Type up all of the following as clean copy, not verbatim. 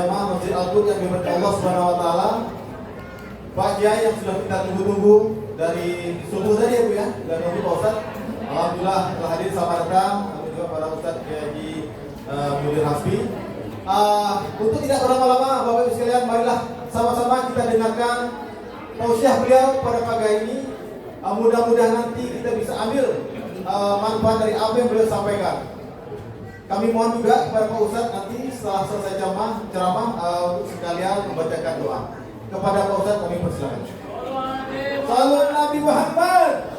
jamaah Masjid Al-Qud yang diberkahi Allah Subhanahu wa taala. Pak Kiai yang sudah kita tunggu-tunggu dari subuh tadi ya Bu ya, dari Pak Ustaz. Alhamdulillah telah hadir, selamat datang. Kami juga para Ustaz Kiai Mudir Hasbi. Untuk tidak berlama-lama Bapak Ibu sekalian, marilah sama-sama kita dengarkan tausiah beliau pada pagi ini. Mudah-mudahan nanti kita bisa ambil manfaat dari apa yang beliau sampaikan. Kami mohon juga kepada Pak Ustadz nanti setelah selesai ceramah untuk sekalian membacakan doa. Kepada Pak Ustadz kami persilakan. Salam Nabi Muhammad.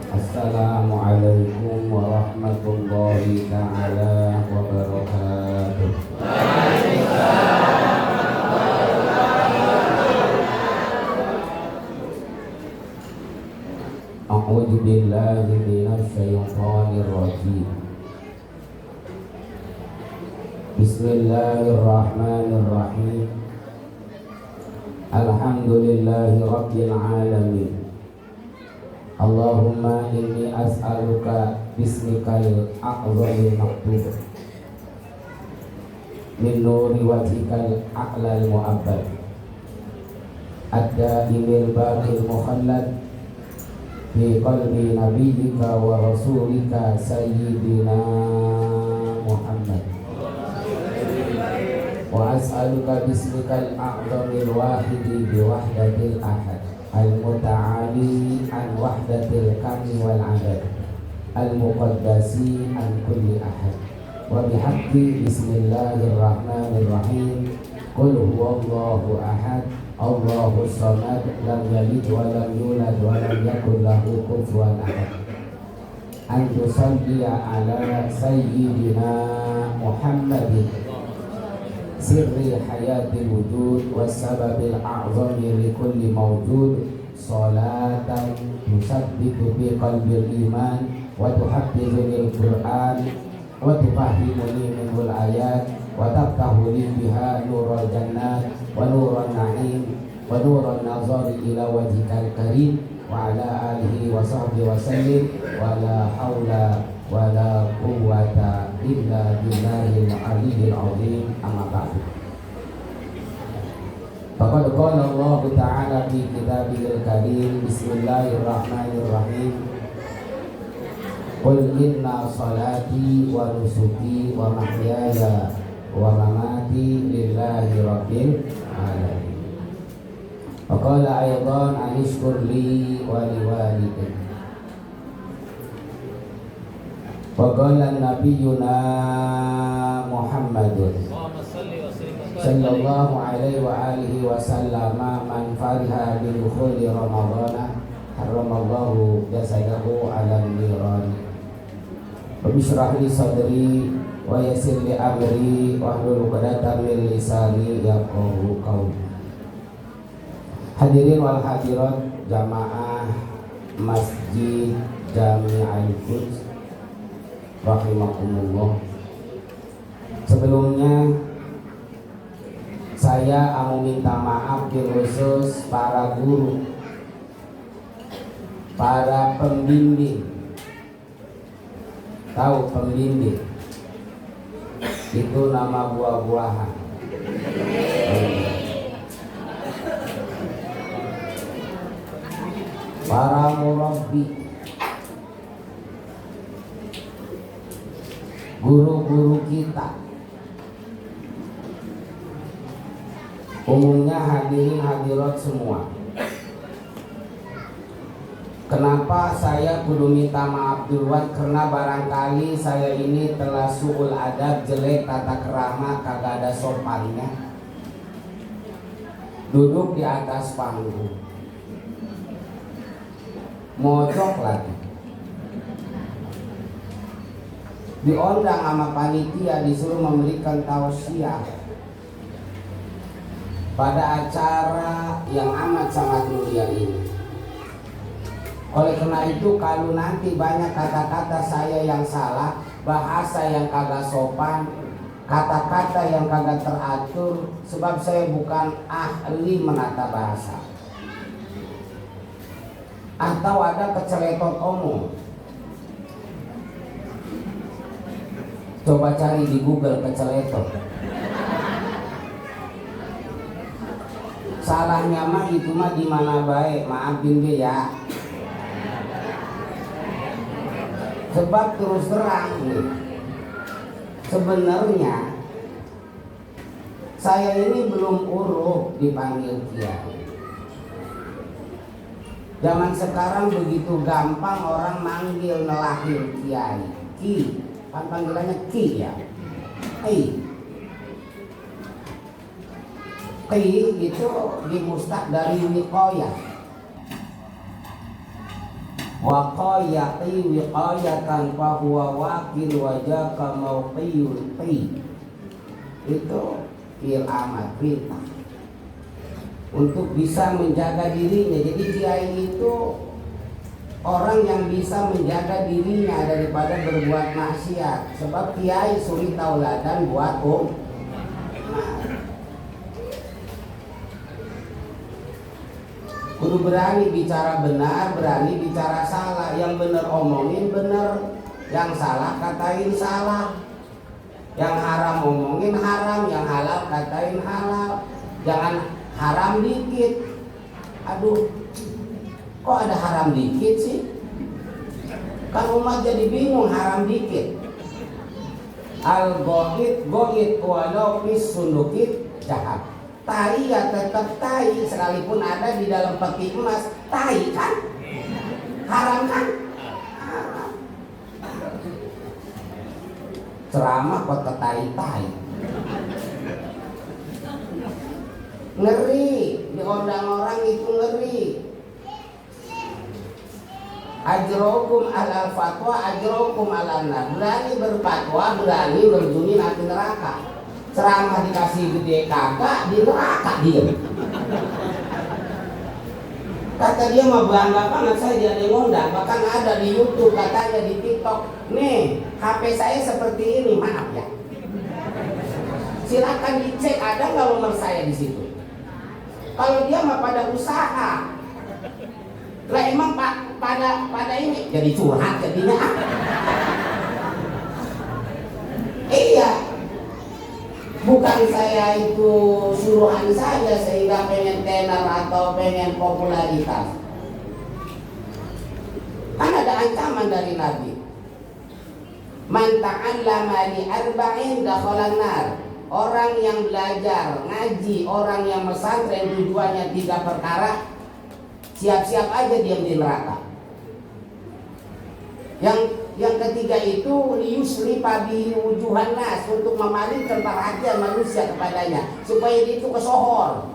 Assalamualaikum warahmatullahi ta'ala wabarakatuh. A'udzu billahi minasy syaithanir rajim. Bismillahirrahmanirrahim. Alhamdulillahi rabbil alamin. Allahumma inni as'aluka bismikal a'zamil maktub min nuri wajhikal a'lal mu'abbad ad-da'imil baqil mukhallad fi qalbi nabiyyika wa rasulika sayyidina Muhammad. Wa as'aluka bismikal a'zamil wahidi biwahdatil ahad al-muta'ali an wahdatil kami wal adad al-muqaddasi an kulli ahad wa bihaqqi bismillahirrahmanirrahim qul huwallahu ahad Allahu samad lam yalid wa lam yulad wa lam yakul lahu kufuwan ahad an tusalli ala sayyidina Muhammadin sirri hayatil wujud wassababil a'zami likulli mawjud salatan tusabbitu fi qalbil iman wa tuhaffizunil Qur'an wa tufahhimuni minhul ayat wa taftahu li biha nurul jannat wa nurun na'im wa nurun nazari ila wajhikal karim wa ala alihi wa sahbihi wa sallim wa la hawla wa la quwwata illa billahil aliyyil azim. Amma ba'du. Faqad qala Allah ta'ala fi kitabihil karim. Bismillahirrahmanirrahim. Qul inna salati wa nusuki wa mahyaya wa mamati lillahi rabbil alamin. Wa qala aydan anishkur li wa liwalidayya. Wa qala nabiyyuna Muhammadun sallallahu alaihi wa alihi wa sallama man fariha bi dukhuli ramadhana haramallahu jasadahu ala niran. Rabbi shrah li sadri wa yassir li amri wa hlul 'uqdatam min lisani yafqahu qawli. Hadirin wal hadirat jamaah Masjid Jami'ul Quds rahimakumullah. Sebelumnya saya mau minta maaf khusus para guru, para pembimbing. Tahu pembimbing itu nama buah-buahan. Para murabbi, guru-guru kita, umumnya hadirin hadirat semua. Kenapa saya kudu minta maaf duluan? Karena barangkali saya ini telah su'ul adab, jelek tata kerama, kagak ada sopannya. Duduk di atas panggung, mojok lagi. Diundang sama panitia, disuruh memberikan tausiah pada acara yang amat sangat mulia ini. Oleh karena itu, kalau nanti banyak kata-kata saya yang salah, bahasa yang kagak sopan, kata-kata yang kagak teratur, sebab saya bukan ahli menata bahasa. Atau ada keceletot omong. Coba cari di Google keceletot. Salahnya mah itu mah di mana baik, maafin dia ya. Sebab terus terang nih, sebenarnya saya ini belum uruk dipanggil kiai. Zaman sekarang begitu gampang orang manggil nelahir kiai. Ki, kan panggilannya ki ya. Ki. Ki itu dimustaq dari wiqayah. Waqayati wiqayatan fahuwa wakil wajaka mauqiyul qi. Itu fil amat perintah untuk bisa menjaga dirinya. Jadi kiai itu orang yang bisa menjaga dirinya daripada berbuat maksiat. Sebab kiai suri tauladan buat kudu berani bicara benar, berani bicara salah. Yang benar omongin benar, yang salah katain salah. Yang haram omongin haram, yang halal katain halal. Jangan haram dikit. Aduh, kok ada haram dikit sih? Kan umat jadi bingung haram dikit. Al-gohid walau fis sundukit jahat. Tai ya tetap tai, sekalipun ada di dalam peti emas. Tai kan? Haram kan? Haram. Ceramah kok ketai-tai. Ngeri, diundang orang itu ngeri. Ajrokum alal fatwa, ajrokum alal nar. Berani berfatwa, berani berjuni nanti neraka. Ceramah dikasih gede kagak, di neraka dia. Kata dia mah bangga banget, saya jadi ngundang. Bahkan ada di YouTube, katanya di TikTok. Nih, HP saya seperti ini, maaf ya. Silakan dicek, ada nggak nomor saya di situ. Kalau dia mah pada usaha. Lah emang pada ini jadi curhat jadinya. Iya. Bukan saya itu suruhan saja sehingga pengen tenar atau pengen popularitas. Kan ada ancaman dari Nabi. Man ta'allama li arba'in dakhalan nar. Orang yang belajar ngaji, orang yang pesantren tujuannya 3 perkara, siap-siap aja dia di neraka. Yang ketiga itu liyusri pabi wujuhan nas, untuk memalingkan perhatian manusia kepadanya supaya dia itu kesohor.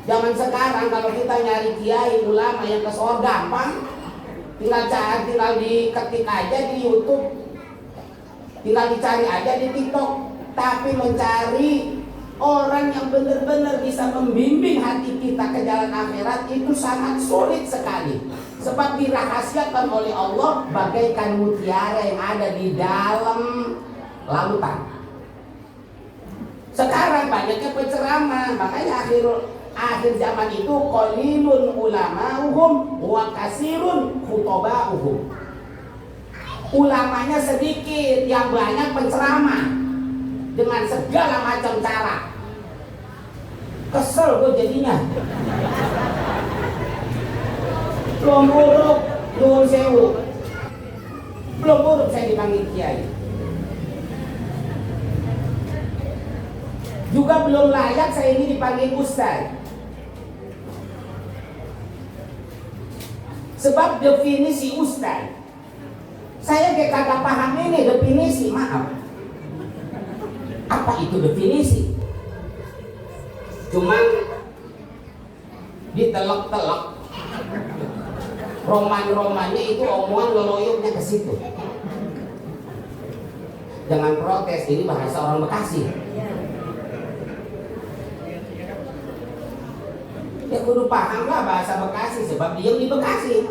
Zaman sekarang kalau kita nyari kiai ulama yang kesohor gampang, tinggal diketik aja di YouTube, tinggal dicari aja di TikTok. Tapi mencari orang yang benar-benar bisa membimbing hati kita ke jalan akhirat itu sangat sulit sekali. Sebab dirahasiakan oleh Allah bagaikan mutiara yang ada di dalam lautan. Sekarang banyaknya penceramah, makanya akhir zaman itu qalilun ulama'uhum wa kasirun khutoba'uhum. Ulamanya sedikit, yang banyak penceramah dengan segala macam cara. Kesel gue jadinya. Belum uruk, nuwun sewu. Belum uruk saya dipanggil kiai. Juga belum layak saya ini dipanggil ustaz. Sebab definisi ustaz, saya kayak kagak paham ini definisi, maaf. Apa itu definisi? Cuman ditelek-telek. Roman-romannya itu omongan leloyoknya ke situ. Jangan protes, ini bahasa orang Bekasi. Ya kudu paham lah bahasa Bekasi, sebab dia di Bekasi.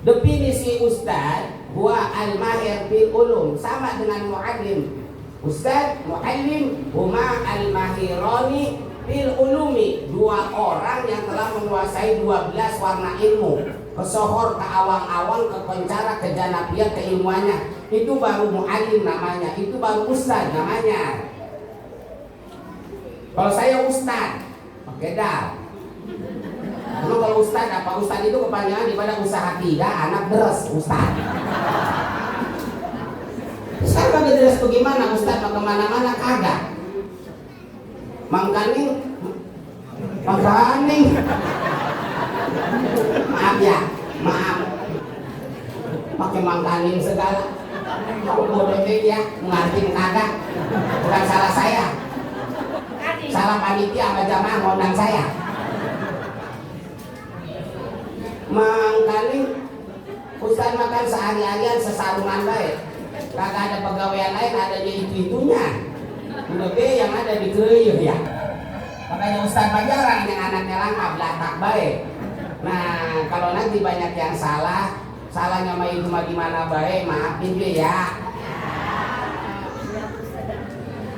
Definisi ustaz, huwa al-mahir bil ulum, sama dengan muallim. Ustaz, muallim huma al-mahirani bil ulumi, dua orang yang telah menguasai 12 warna ilmu, kesohor, ke awang-awang, ke pencara, ke janabiah, keilmuannya. Itu baru muallim namanya, itu baru ustaz namanya. Kalau saya ustaz, pakai dal. Emang kalau ustaz apa? Ustaz itu kepanjangan daripada usaha tiga anak deres, ustaz. Ustaz kagak deres bagaimana? Ustaz mau kemana-mana kagak. Mangkaning, maaf ya, maaf. Pakai mangkaning segala. Bodoh ya, ngerti kagak. Bukan salah saya. Salah panitia sama jamaah ngundang saya. Mangkaning Ustaz makan sehari-harian sesarungan baik. Kagak ada pegawaian lain, adanya itu-itunya. Udah be yang ada di keruyuk ya. Makanya Ustaz Pajaran yang anaknya lengkap latak baik. Nah, kalau nanti banyak yang salah, salahnya mah itu mah gimana baik, maafin dia ya.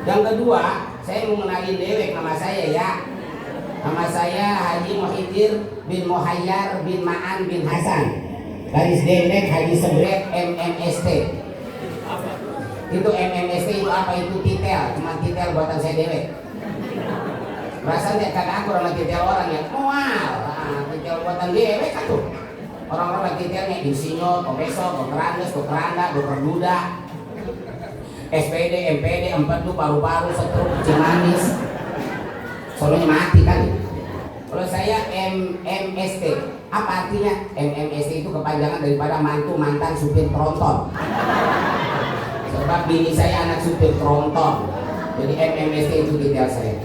Yang kedua, saya mau mengenalin dewek nama saya ya. Nama saya Haji Muhyiddin bin Muhayyar bin Ma'an bin Hasan. Garis dewek Haji Sebrek MMST. Itu MMST itu apa? Itu titel, cuma titel buatan saya dewek. Rasanya kagak aku sama titel orang ya. Mual, titel buatan dewek kan tuh. Orang-orang lagi titelnya insinyur, profesor, dokter Andes, dokter Anda, dokter Duda, SPD, MPD, empedu, paru-paru, stroke, cimanis. Soalnya mati kan. Kalau saya MMST, apa artinya? MMST itu kepanjangan daripada mantu mantan supir tronton. Sebab bini saya anak supir tronton. Jadi MMST itu titel saya.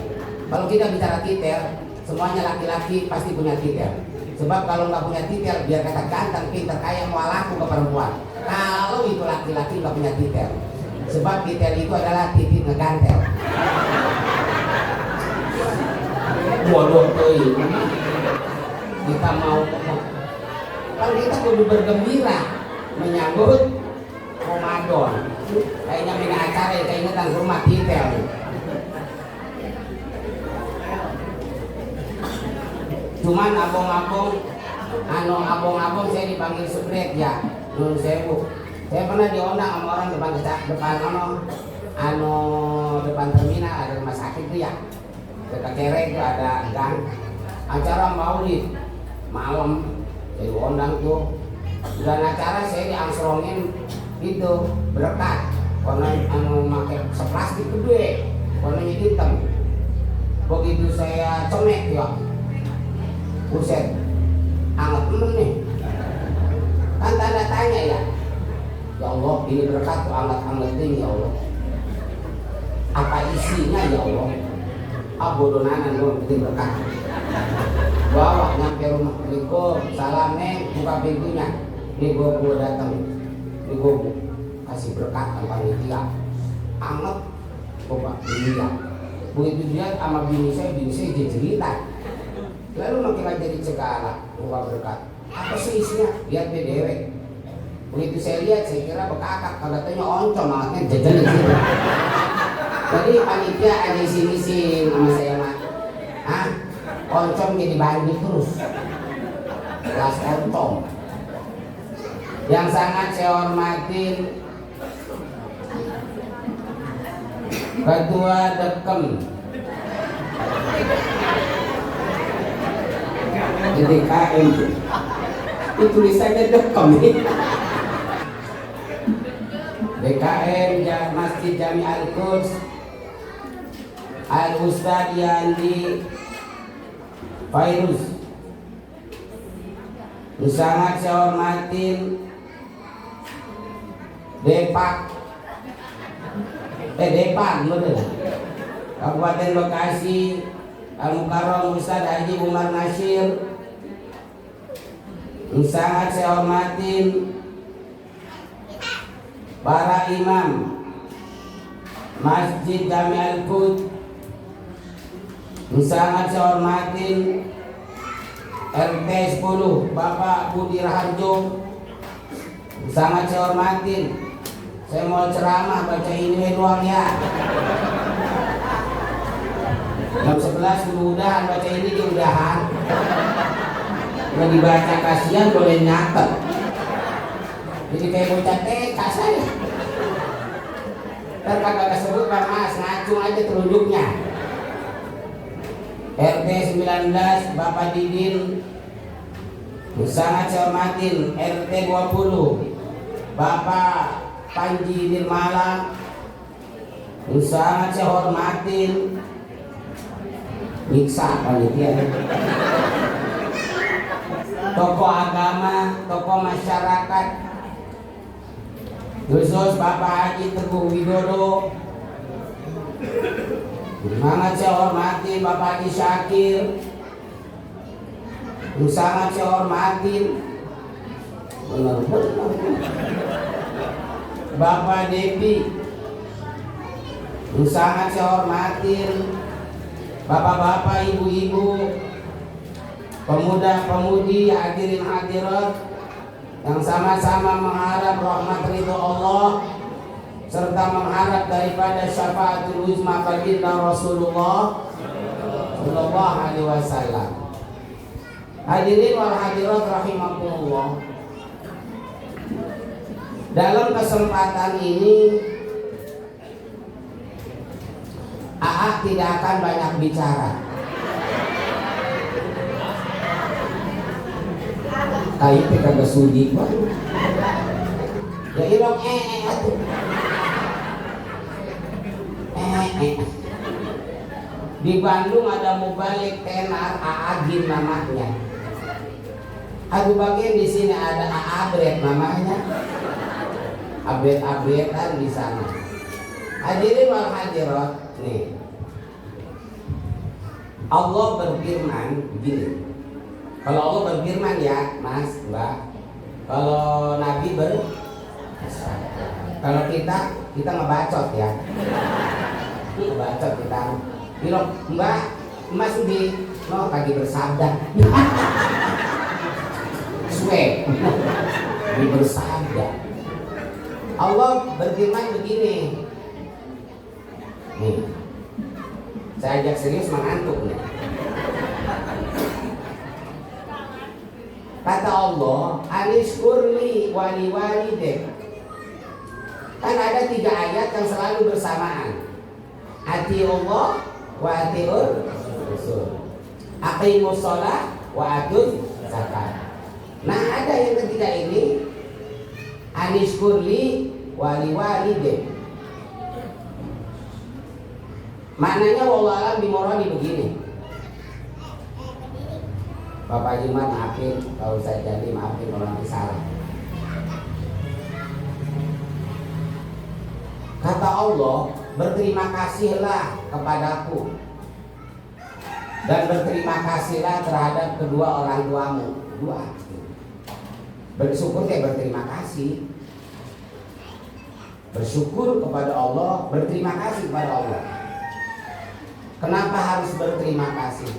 Kalau kita bicara titel, semuanya laki-laki pasti punya titel. Sebab kalau nggak punya titel, biar kata ganteng, pinter, kaya, mau laku ke perempuan. Kalau itu laki-laki nggak punya titel, sebab titel itu adalah titik ngegantel. Bodoh tuh. Kita mau kalau kita kudu bergembira menyambut Ramadan. Kayaknya punya acara ya keingetan rumah titel. Cuman abong-abong saya dipanggil Sebrek ya. Nun sewu. Saya pernah diundang sama orang depan depan terminal ada rumah sakit tuh ya. Dekat Cerek itu ada gang acara maulid malam. Saya diundang tuh. Dan acara saya diangsrongin itu berkat. Karena pakai seplastik gede, warnanya hitam. Begitu saya comek ya. Buset, anget nih. Kan tanda tanya ya. Ya Allah, ini berkat tuh anget-angetin ya Allah. Apa isinya ya Allah? Abodonanan lo bikin berkat. Bawa nyampe rumah, Niko, salam neng, buka pintunya. Nih gua datang, nih gua kasih berkat sama panitia. Anget, coba ini ya. Begitu dia sama bini saya jadi cerita. Lalu makin jadi segala buka berkat. Apa sih isinya? Lihat bedewek. Begitu saya lihat, saya kira bekakak. Katanya oncom, anaknya jajan di situ. Jadi panitia ada isi-isi sama saya mah. Hah? Oncom jadi bandit terus. Kelas oncom. Yang sangat saya hormatin Ketua Dekem. Jadi KM itu tulisannya Dekem. DKM Masjid Jami Al-Quds Al-Ustadz Yandi Fairuz. Sangat saya hormatin Depak bener Kabupaten Bekasi Al-Mukarram Ustadz Haji Umar Nasir. Sangat saya hormatin para imam Masjid Jami Al-Quds. Sangat saya hormatin RT 10 Bapak Budi Raharjo. Sangat saya hormatin. Saya mau ceramah baca ini doang ya. Jam 11 udahan baca ini dia udahan. Udah dibaca kasihan boleh nyatet. Jadi kayak bocah TK saya. Ntar kagak kesebut Bang Mas, ngacung aja telunjuknya. RT 19 Bapak Didin sangat saya hormatin. RT 20 Bapak Panji Nirmala sangat saya hormatin. Nyiksa panitia. Tokoh agama, tokoh masyarakat, khusus Bapak Haji Teguh Widodo sangat saya hormati. Bapak Haji Syakir sangat saya hormatin. Benar-benar Bapak Depi sangat saya hormatin. Bapak-bapak, ibu-ibu, pemuda-pemudi, hadirin hadirat yang sama-sama mengharap rahmat ridho Allah serta mengharap daripada syafaatul uzma baginda Rasulullah sallallahu alaihi wasallam. Hadirin wal hadirat rahimakumullah. Dalam kesempatan ini AA tidak akan banyak bicara. Kayak kagak sudi Pak. Ya irong atuh. Di Bandung ada mubalik tenar Aagin namanya. Aduh bagian di sini ada Aabret namanya. Abret-abretan di sana. Hadirin wal hadirat, nih. Allah berfirman begini. Kalau Allah berfirman ya, Mas, Mbak. Kalau Nabi kalau kita ngebacot ya. Ngebacot kita. Bilang, Mbak, Mas di lagi bersabda. Suwe. Di bersabda. Allah berfirman begini. Nih. Saya ajak serius mengantuk nih. Kata Allah, anishkurli wali walidek. Kan ada 3 ayat yang selalu bersamaan. Ati Allah wa atiur Rasul. Aqimus shalah wa atuz zakat. Nah ada yang ketiga ini, anishkurli wali walidek. Maknanya wallahu alam bimuradi begini. Bapak Jumat maafin kalau saya jadi, maafin orang yang salah. Kata Allah, berterima kasihlah kepadaku dan berterima kasihlah terhadap kedua orang tuamu. Dua. Bersyukur kayak berterima kasih. Bersyukur kepada Allah, berterima kasih kepada Allah. Kenapa harus berterima kasih?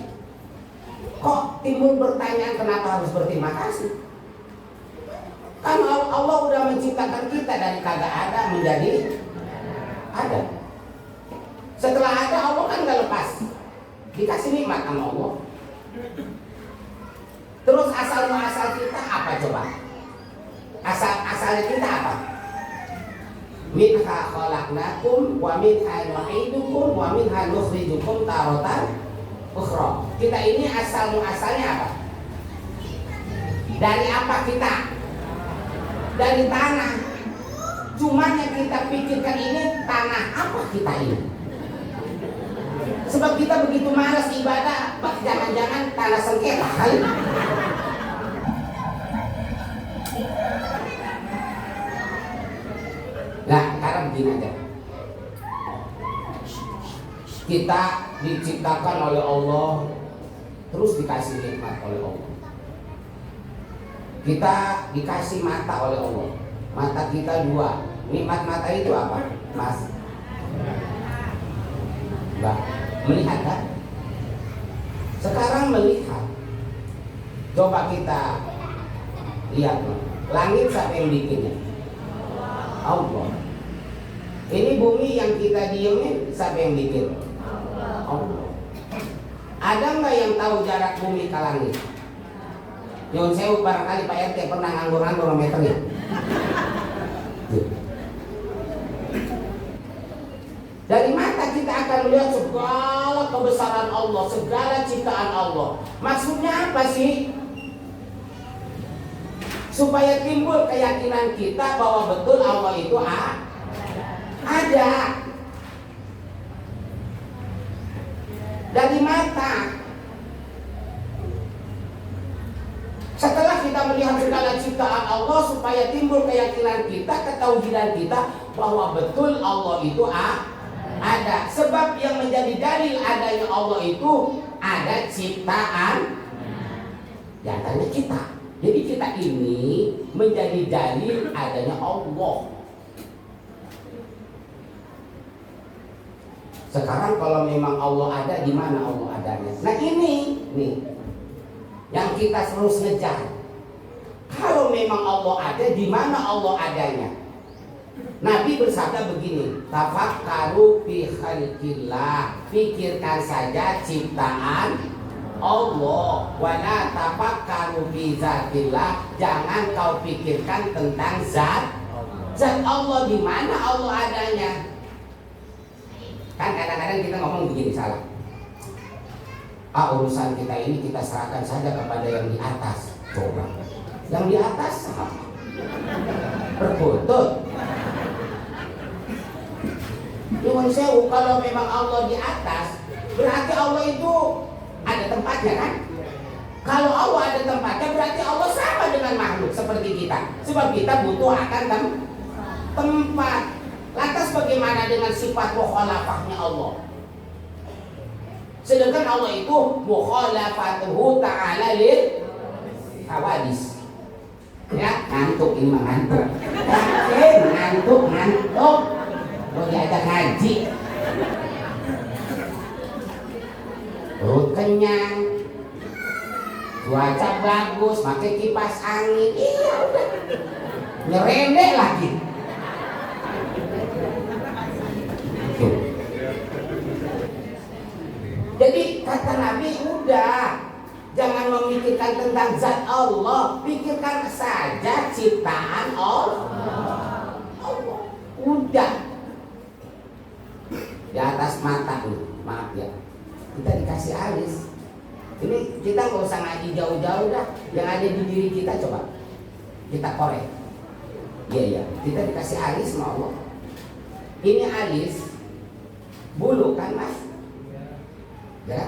Kok timbul pertanyaan kenapa harus berterima kasih? Kan Allah udah menciptakan kita dari kagak ada menjadi ada. Setelah ada Allah kan gak lepas, dikasih nikmat sama Allah. Terus asal kita apa coba? Asalnya kita apa? Minha khalaqnakum wa minha nu'idukum wa minha nukhrijukum taratan ukhra. Kita ini asalnya apa? Dari apa kita? Dari tanah. Cuman yang kita pikirkan ini tanah apa kita ini? Sebab kita begitu malas ibadah, jangan-jangan tanah sengketa kali. Nah, sekarang begini aja. Kita diciptakan oleh Allah, terus dikasih nikmat oleh Allah. Kita dikasih mata oleh Allah. Mata kita 2. Nikmat mata itu apa, Mas? Mbak, melihat kan? Sekarang melihat. Coba kita lihat, langit siapa yang bikinnya? Allah. Ini bumi yang kita diemin, siapa yang bikin? Allah. Ada nggak yang tahu jarak bumi ke langit? Nyun sewu, barangkali Pak RT pernah nganggur-nganggur meternya. Dari mata kita akan melihat segala kebesaran Allah, segala ciptaan Allah. Maksudnya apa sih? Supaya timbul keyakinan kita bahwa betul Allah itu ada. Dari mata. Setelah kita melihat segala ciptaan Allah, supaya timbul keyakinan kita, ketauhidan kita bahwa betul Allah itu ada. Sebab yang menjadi dalil adanya Allah itu ada ciptaan di antaranya kita. Jadi kita ini menjadi dalil adanya Allah. Sekarang kalau memang Allah ada, di mana Allah adanya? Nah ini nih yang kita terus ngejar. Kalau memang Allah ada, di mana Allah adanya? Nabi bersabda begini, tafakkaru fi khalqillah, pikirkan saja ciptaan Allah, wala tafakkaru fi zatillah, jangan kau pikirkan tentang zat Allah. Di mana Allah adanya? Kan kadang-kadang kita ngomong begini, salah. Urusan kita ini kita serahkan saja kepada yang di atas. Coba, yang di atas apa? Berkutut. Nyuwun sewu, kalau memang Allah di atas, berarti Allah itu ada tempatnya kan? Kalau Allah ada tempatnya, berarti Allah sama dengan makhluk seperti kita. Sebab kita butuh akan tempat. Lantas bagaimana dengan sifat mukhalafahnya Allah? Sedangkan Allah itu mukhalafatuhu ta'ala lil hawadis. Ya, ngantuk ini mah ngantuk. Ngantuk. Mau diajak ngaji. Perut kenyang. Cuaca bagus, pakai kipas angin. Iya udah. Nyerendek lagi. Jadi kata Nabi, udah, jangan memikirkan tentang zat Allah, pikirkan saja ciptaan Allah. Udah. Di atas mata nih, maaf ya, kita dikasih alis. Ini kita nggak usah ngaji jauh-jauh dah, yang ada di diri kita coba kita korek. Iya, kita dikasih alis sama Allah. Ini alis, bulu kan mas? Ya.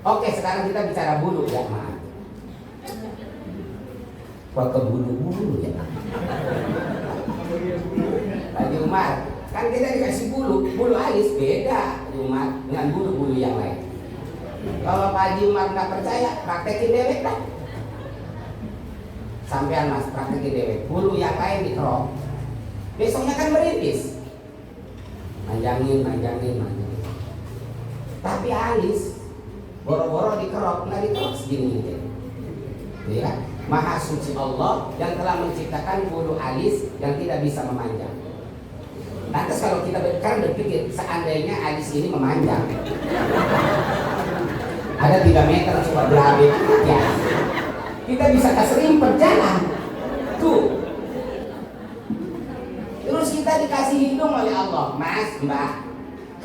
Oke, sekarang kita bicara bulu ya, maaf. Kok ke bulu-bulu ya? Lagi Umar, kan kita dikasih bulu alis beda Umar dengan bulu-bulu yang lain. Kalau Pak Haji Umar nggak percaya, praktekin dewek dah. Sampean mas, praktekin dewek. Bulu yang lain dikerok, besoknya kan merintis. Manjangin. Tapi alis boro-boro dikerok, nggak dikerok segini gitu. Ya, Maha suci Allah yang telah menciptakan bulu alis yang tidak bisa memanjang. Lantas kalau kita berpikir seandainya alis ini memanjang, ada 3 meter coba berapa ya, kita bisa kesering berjalan tuh. Terus kita dikasih hidung oleh Allah, mas, mbak,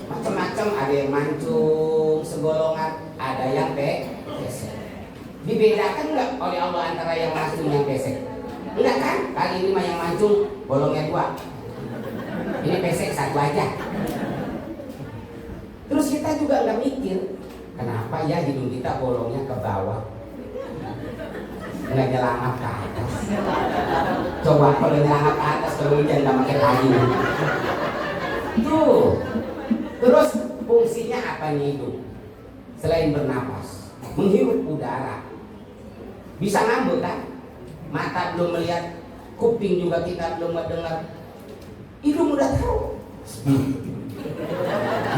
macam-macam, ada yang mancung segolongan, ada yang pesek. Dibedakan nggak oleh Allah antara yang mancung yang pesek? Enggak kan? Kali ini mah yang mancung bolongnya 2. Ini pesek 1 aja. Terus kita juga nggak mikir, kenapa ya hidung kita bolongnya ke bawah, nggak nyelangap ke atas. Coba kalau nyelangap ke atas, kalau hujan nggak pakai kayu. Tuh. Terus fungsinya apa nih hidung? Selain bernapas, menghirup udara. Bisa ngambek kan? Mata belum melihat, kuping juga kita belum mendengar. Hidung udah tahu.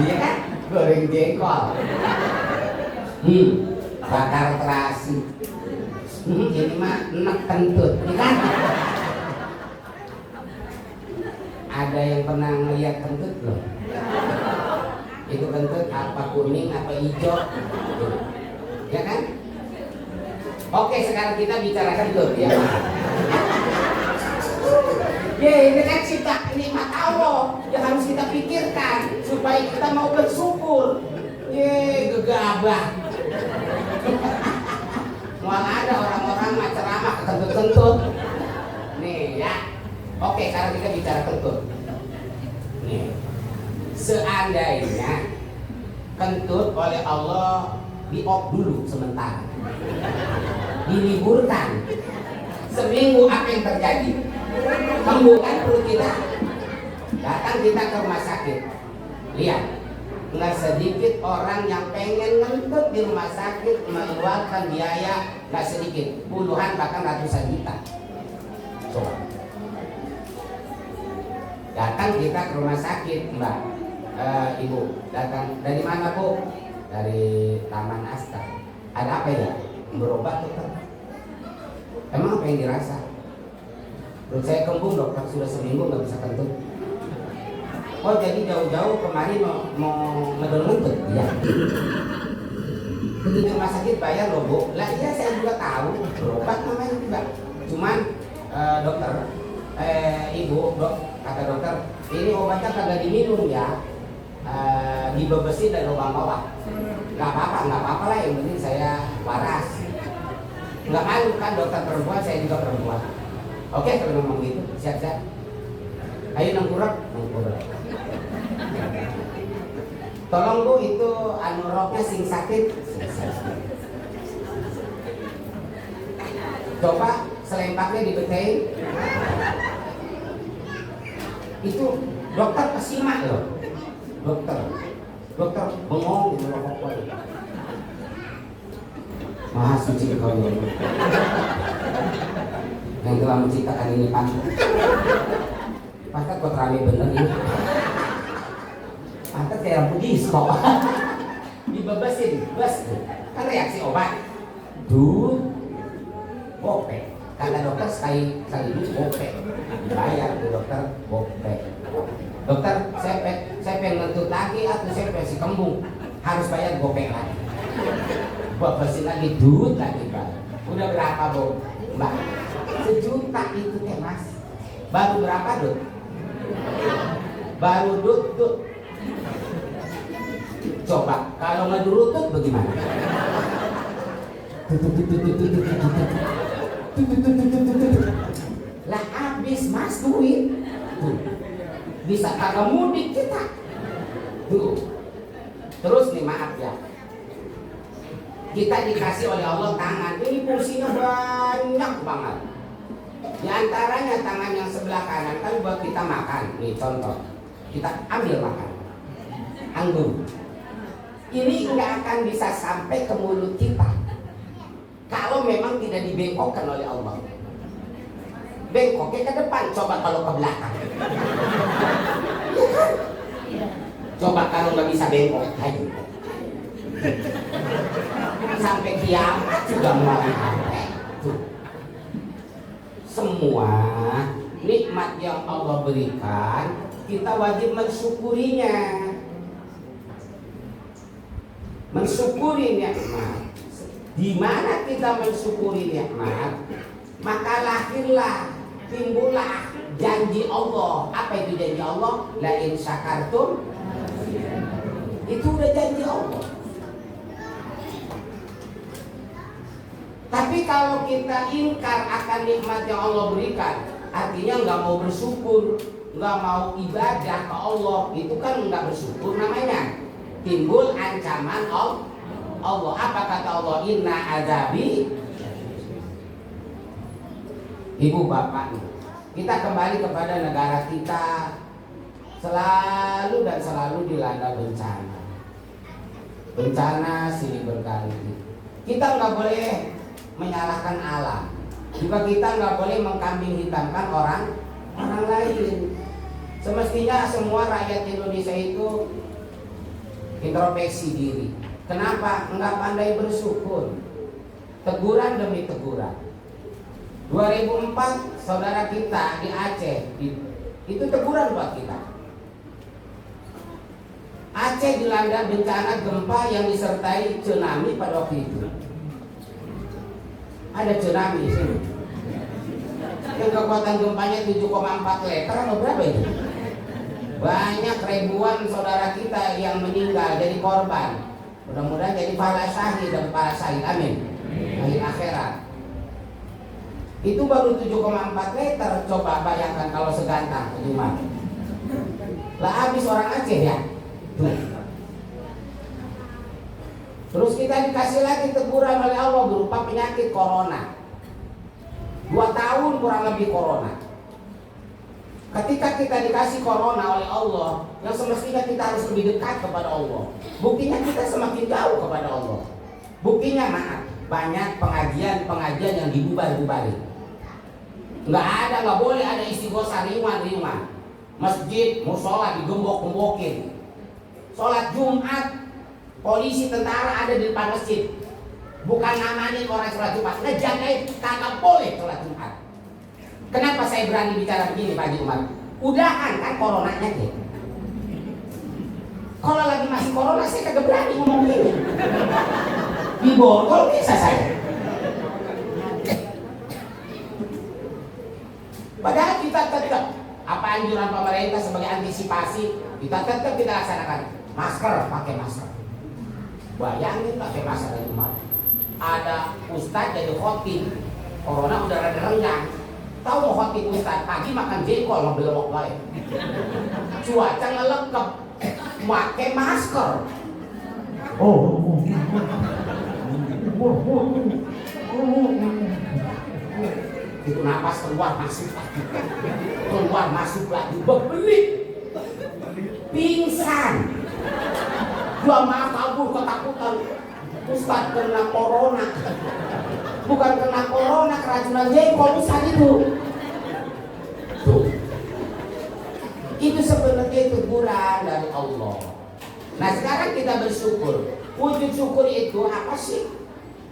Iya kan? Goreng jengkol. Bakar terasi. Ini mah enak kentut, kan? Ada yang pernah ngeliat kentut belum? Itu kentut apa kuning apa hijau? Ya kan? Oke, sekarang kita bicara kentut ya. Ini kan cipta nikmat Allah yang harus kita pikirkan supaya kita mau bersyukur. Gegabah. Malah ada orang-orang ceramah kentut-kentut. Nih ya. Oke, sekarang kita bicara kentut. Nih. Seandainya kentut oleh Allah di-off dulu sementara, diliburkan seminggu, apa yang terjadi? Kambuhkan perut kita. Datang kita ke rumah sakit. Lihat, nggak sedikit orang yang pengen ngentut di rumah sakit mengeluarkan biaya nggak sedikit, puluhan bahkan ratusan juta. Coba. Datang kita ke rumah sakit, Mbak, Ibu. Datang dari mana, Bu? Dari Taman Asta. Ada apa ya? Berobat, dokter. Emang apa yang dirasa? Perut saya kembung, dokter, sudah seminggu nggak bisa kentut. Oh, jadi jauh-jauh kemarin mau ngedol-ngentut? Iya. Begitu rumah sakit bayar loh, Bu. Lah iya, saya juga tahu. Berobat namanya juga. Cuman dokter, Ibu, kata dokter, ini obatnya kagak diminum ya. Dibebesin dari lubang bawah. Nggak apa-apa lah, yang penting saya waras. Nggak malu kan, dokter perempuan, saya juga perempuan. Oke, kalau ngomong gitu, siap-siap. Ayo nangkurap. Tolong Bu, itu roknya sing sakit. Coba selempaknya dibetain. Itu dokter kesimak loh. Dokter bengong di bawah pokoknya. Maha suci kau ya Allah, yang telah menciptakan ini pantat. Pantat kok rame bener ini. Pantat kayak lampu disco. Dibebesin, bes. Kan reaksi obat. Bopek. Kata dokter sekali bopek. Dibayar ke dokter bopek. Dokter, saya pengen ngentut lagi atau saya pengen si kembung, harus bayar gopek lagi. Bebesin lagi, lagi Pak. Udah berapa, Bu? Mbak, 1 juta itu teh, Mas. Baru berapa, Dut? Baru Dut. Coba, kalau ngedurutut bagaimana? Lah habis, Mas, duit. Bisa kagak mudik kita. Terus nih, maaf ya, kita dikasih oleh Allah tangan, ini fungsinya banyak banget. Di antaranya tangan yang sebelah kanan kan buat kita makan. Nih contoh, kita ambil makan, anggur. Ini nggak akan bisa sampai ke mulut kita kalau memang tidak dibengkokkan oleh Allah. Bengkoknya ke depan, coba kalau ke belakang. Ya kan? Coba kalau nggak bisa bengkok, ayo. Sampai kiamat juga mau sampai. Semua nikmat yang Allah berikan, kita wajib mensyukurinya. Mensyukuri nikmat. Di mana kita mensyukuri nikmat, maka lahirlah, timbullah janji Allah. Apa itu janji Allah? La in syakartum, itu udah janji Allah. Tapi kalau kita ingkar akan nikmat yang Allah berikan, artinya nggak mau bersyukur, nggak mau ibadah ke Allah, itu kan nggak bersyukur namanya. Timbul ancaman Allah. Apa kata Allah? Inna azabi. Ibu bapak, kita kembali kepada negara kita, selalu dan selalu dilanda bencana. Bencana silih berganti. Kita nggak boleh menyalahkan alam. Juga kita nggak boleh mengkambing hitamkan orang lain. Semestinya semua rakyat Indonesia itu introspeksi diri. Kenapa nggak pandai bersyukur? Teguran demi teguran. 2004 saudara kita di Aceh Itu teguran buat kita. Aceh dilanda bencana gempa yang disertai tsunami pada waktu itu. Ada tsunami di sini. Yang kekuatan gempanya 7,4 liter atau berapa itu? Banyak ribuan saudara kita yang meninggal jadi korban. Mudah-mudahan jadi para syahid dan para syahid, amin. Akhir akhirat. Itu baru 7,4 liter. Coba bayangkan kalau segantang gimana? Lah habis orang Aceh ya. Tuh. Terus kita dikasih lagi teguran oleh Allah berupa penyakit corona. 2 tahun kurang lebih corona. Ketika kita dikasih corona oleh Allah, yang semestinya kita harus lebih dekat kepada Allah. Buktinya kita semakin jauh kepada Allah. Buktinya maaf, banyak pengajian yang dibubar-bubarin. Nggak boleh ada istighosah riuan. Masjid, musola digembok-gembokin. Sholat Jumat, polisi tentara ada di depan masjid. Bukan ngamanin orang sholat Jumat, ngejagain, kagak boleh sholat Jumat. Kenapa saya berani bicara begini Pak Haji Umar? Udahan kan coronanya deh. Kalau lagi masih corona saya kagak berani ngomong begini. Di Bogor bisa saya. Padahal kita tetap apa anjuran pemerintah sebagai antisipasi, kita tetap kita laksanakan. Masker, pakai masker. Bayangin pakai masker di rumah. Ada ustadz jadi khotib, corona udah rada renggang. Tahu mau khotib ustadz, pagi makan jengkol ngebelok baik. Cuaca ngelekep, pakai masker. Itu napas keluar masuk lagi, bebelit, pingsan. Dua maaf kabur ketakutan. Ustadz kena corona. Bukan kena corona, keracunan jengkol Ustadz itu. Tuh. Itu sebenarnya teguran dari Allah. Nah sekarang kita bersyukur. Wujud syukur itu apa sih?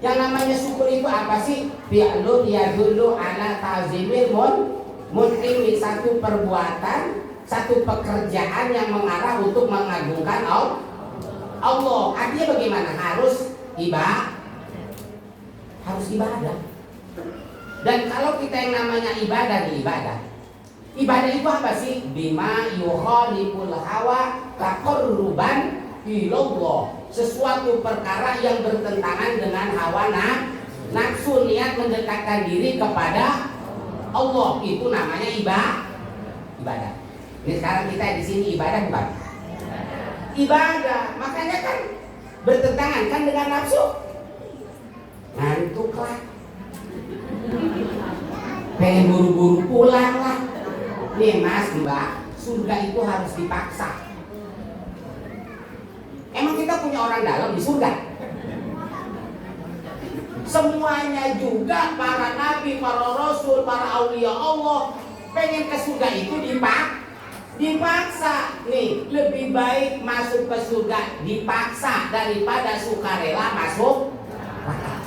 Yang namanya syukur itu apa sih? Fi'lun yadullu ala ta'zimil muntimi, satu perbuatan, satu pekerjaan yang mengarah untuk mengagungkan Allah. Artinya bagaimana? Harus ibadah. Dan kalau kita yang namanya ibadah itu apa sih? Bima yukhaliful hawa taqarruban ilallah. Sesuatu perkara yang bertentangan dengan hawa nafsu, niat mendekatkan diri kepada Allah, itu namanya ibadah. Ini sekarang kita di sini ibadah bukan? Ibadah, makanya kan bertentangan kan dengan nafsu. Ngantuk lah, pengen buru-buru pulang lah. Nih mas mbak, surga itu harus dipaksa. Emang kita punya orang dalam di surga? Semuanya juga para nabi, para rasul, para aulia Allah pengen ke surga itu dipaksa. Nih lebih baik masuk ke surga dipaksa daripada sukarela masuk neraka.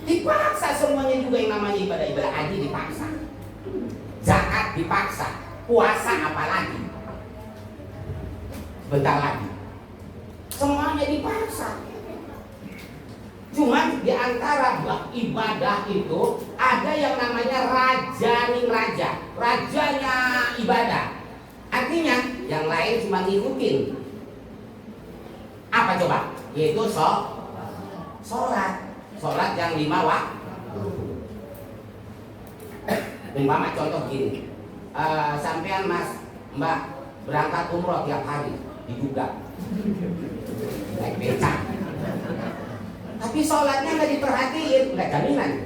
Dipaksa semuanya juga, yang namanya ibadah haji dipaksa, zakat dipaksa, puasa apalagi bentar lagi, semuanya dipaksa. Cuma di antara ibadah itu ada yang namanya rajanya ibadah. Artinya yang lain cuma ngikutin. Apa coba? Yaitu sholat yang 5 waktu. Umpama contoh gini, sampean mas mbak berangkat umroh tiap hari diduga naik becak, tapi sholatnya nggak diperhatiin, nggak jaminan.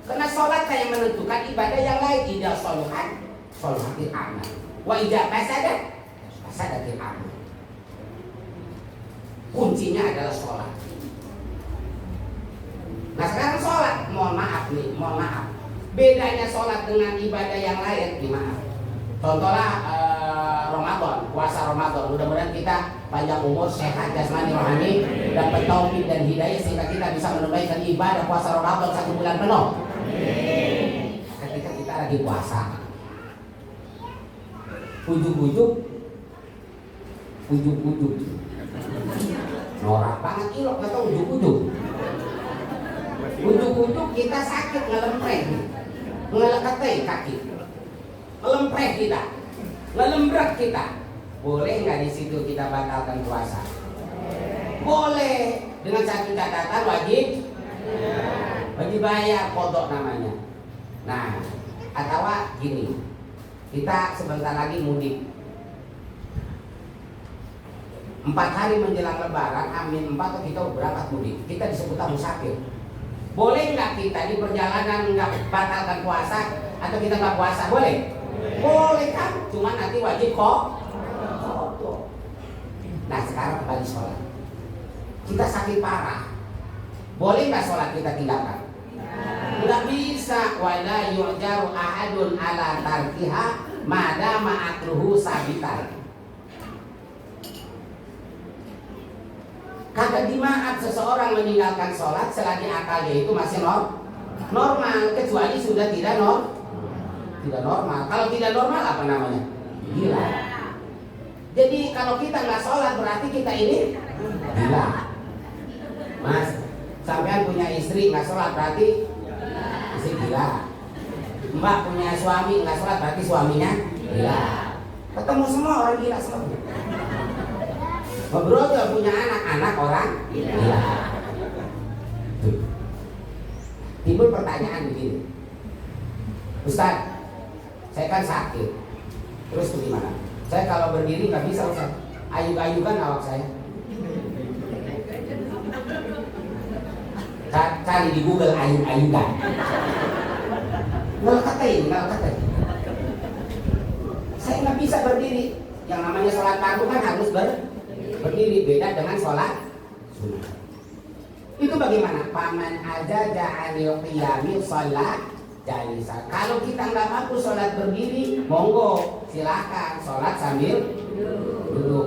Karena sholat kayak menentukan ibadah yang lain. Ida sholatil amal, wa ida fasadatil amal. Kuncinya adalah sholat. Nah sekarang sholat, mohon maaf, bedanya sholat dengan ibadah yang lain gimana? Contohlah Ramadan, puasa Ramadan. Mudah-mudahan kita panjang umur, sehat jasmani rohani, dapat taufik dan hidayah sehingga kita bisa menunaikan ibadah puasa Ramadan 1 bulan penuh. Ketika kita lagi puasa, ujuk-ujuk norak banget ilok atau ujuk-ujuk kita sakit ngelempreh ngeleketeh kaki ngelempreh kita ngelembrak kita boleh nggak di situ kita batalkan puasa? Boleh dengan satu catatan wajib bayar kodok namanya. Nah, atau gini, kita sebentar lagi mudik. 4 hari menjelang lebaran, amin 4 kita berangkat mudik. Kita disebut musafir. Boleh nggak kita di perjalanan nggak batalkan puasa atau kita nggak puasa? Boleh? Boleh kan? Cuma nanti wajib kok. Nah sekarang kembali sholat. Kita sakit parah. Boleh nggak sholat kita tinggalkan? Nggak bisa. Wala yu'jaru ahadun ala tarkiha madama akruhu sabitan. Kagak dimaaf seseorang meninggalkan sholat selagi akalnya itu masih normal, kecuali sudah tidak normal. Kalau tidak normal apa namanya? Gila. Jadi kalau kita nggak sholat berarti kita ini gila. Mas, sampean punya istri nggak sholat berarti istri gila. Mbak punya suami nggak sholat berarti suaminya gila. Ketemu semua orang gila semua. Ngobrol juga punya anak orang gila. Timbul pertanyaan begini, Ustaz, saya kan sakit, terus bagaimana? Saya kalau berdiri nggak bisa Ustaz, ayuk-ayukan awak saya. Cari di Google ayuk-ayukan. Ngelakatain. Saya nggak bisa berdiri. Yang namanya sholat fardu kan harus berdiri, beda dengan sholat sunnah. Itu bagaimana? Paman aja ja'alil qiyamil sholat jalisa. Kalau kita nggak mampu sholat berdiri, monggo silakan sholat sambil duduk.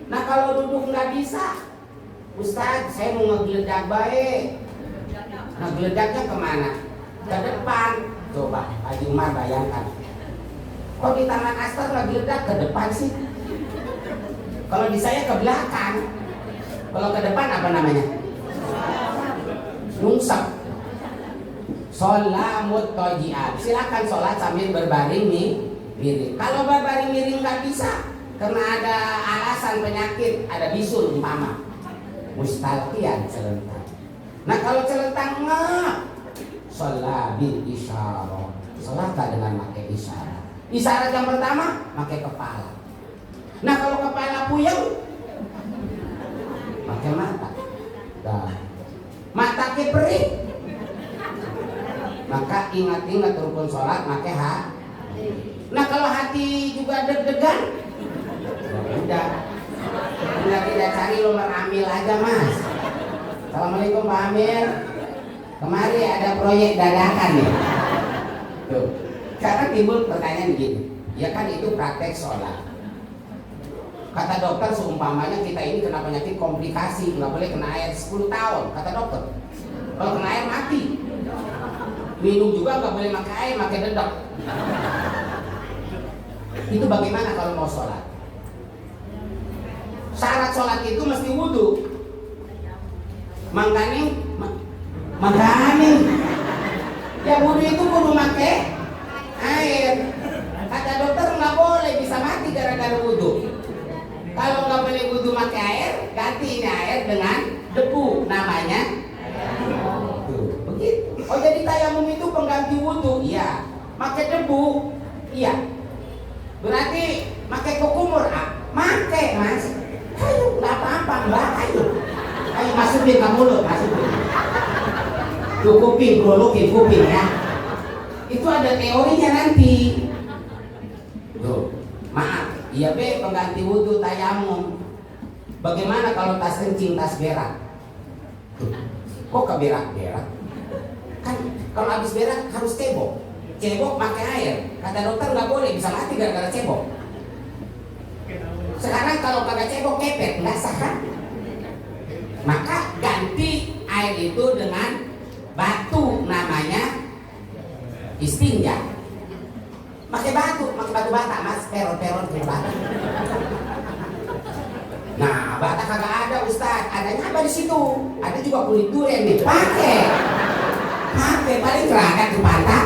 Nah kalau duduk nggak bisa, Ustaz saya mau ngegeledak baik. Nah geledaknya kemana? Ke depan. Coba Haji Umar bayangkan. Kok di Taman Astor ngegeledak ke depan sih? Kalau di saya ke belakang. Kalau ke depan apa namanya? Nungsep. Sholamut toji'at. Silakan sholat sambil berbaring miring. Kalau berbaring miring nggak bisa karena ada alasan penyakit, ada bisul umpama, mustalqiyan celentang. Nah kalau celentang nggak, sholat bil isyarah. Sholatlah dengan pakai isyarat. Isyarat yang pertama pakai kepala. Nah kalau kepala puyeng, pakai mata. Dah. Mata keperik, maka ingat-ingat rukun sholat pakai hati. Nah kalau hati juga deg-degan, udah tidak cari nomor Amil aja mas. Assalamualaikum Pak Amir, kemari ada proyek dadakan nih. Tuh. Karena timbul pertanyaan begini, ya kan itu praktek sholat. Kata dokter seumpamanya kita ini kena penyakit komplikasi, nggak boleh kena air 10 tahun, kata dokter. Kalau kena air mati. Minum juga nggak boleh pakai air, pakai dedek. Itu bagaimana kalau mau sholat? Syarat sholat itu mesti wudhu. Makanya ya wudhu itu kudu pakai air. Kata dokter nggak boleh, bisa mati gara-gara wudhu. Kalau nggak boleh wudhu pakai air, ganti ini air dengan debu, namanya begitu. Oh jadi tayamum itu pengganti wudhu? Iya. Pakai debu? Iya. Berarti pakai kukumur? Pakai mas. Ayo, nggak apa-apa mbak. Ayo masukin ke mulut, masukin. Tuh kuping, berulukin kuping ya. Itu ada teorinya nanti. Tuh, maaf. Iya be, pengganti wudhu tayamum. Bagaimana kalau tas kencing, tas berak? Kok ke berak-berak? Kan kalau habis berak harus cebok. Cebok pakai air. Kata dokter nggak boleh, bisa mati gara-gara cebok. Sekarang kalau kagak cebok kepet, nggak sah kan? Maka ganti air itu dengan batu, namanya istinja. Pakai pakai batu bata mas, peron punya bata. Nah, bata kagak ada Ustaz, adanya apa di situ? Ada juga kulit durian nih, pakai paling gerakan tuh bata.